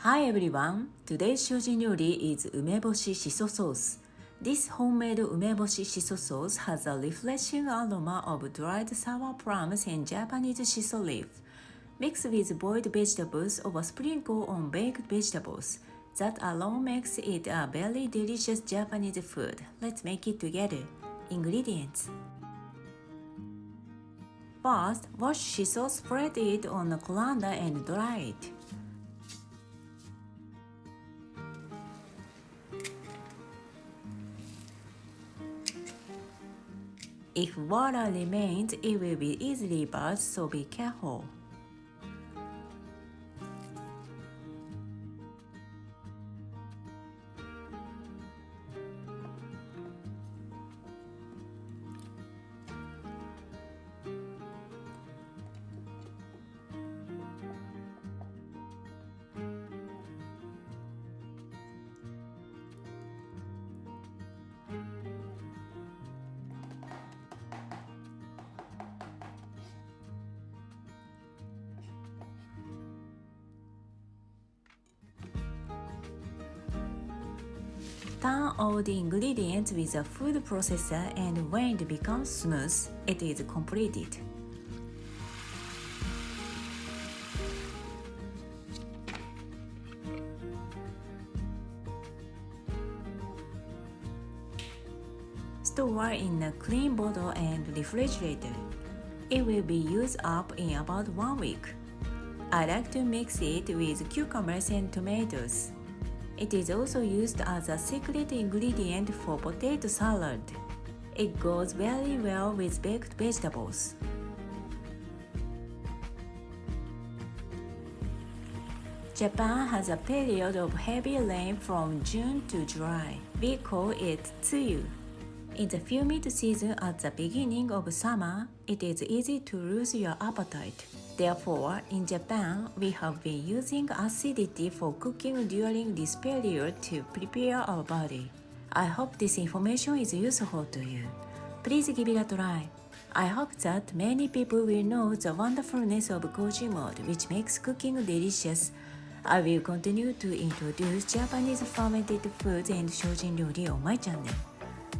Hi everyone, today's Shojin ryori is Umeboshi Shiso sauce. This homemade Umeboshi Shiso sauce has a refreshing aroma of dried sour plums and Japanese shiso leaf, mixed with boiled vegetables or a sprinkle on baked vegetables. That alone makes it a very delicious Japanese food. Let's make it together. Ingredients. First, wash shiso, spread it on a colander and dry it. If water remains, it will be easily burst, so be careful. Turn all the ingredients with a food processor, and when it becomes smooth, it is completed. Store in a clean bottle and refrigerator. It will be used up in about 1 week. I like to mix it with cucumbers and tomatoes. It is also used as a secret ingredient for potato salad. It goes very well with baked vegetables. Japan has a period of heavy rain from June to July. We call it Tsuyu. In the humid season at the beginning of summer, it is easy to lose your appetite. Therefore, in Japan, we have been using acidity for cooking during this period to prepare our body. I hope this information is useful to you. Please give it a try. I hope that many people will know the wonderfulness of Koji mode, which makes cooking delicious. I will continue to introduce Japanese fermented foods and Shojin ryori on my channel.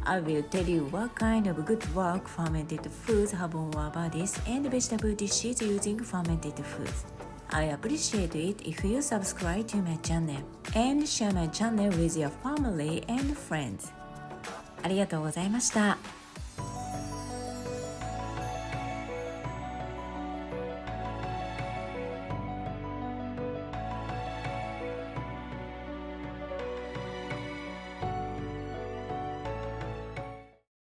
I will tell you what kind of good work fermented foods have on our bodies and vegetable dishes using fermented foods. I appreciate it if you subscribe to my channel and share my channel with your family and friends. ありがとうございました。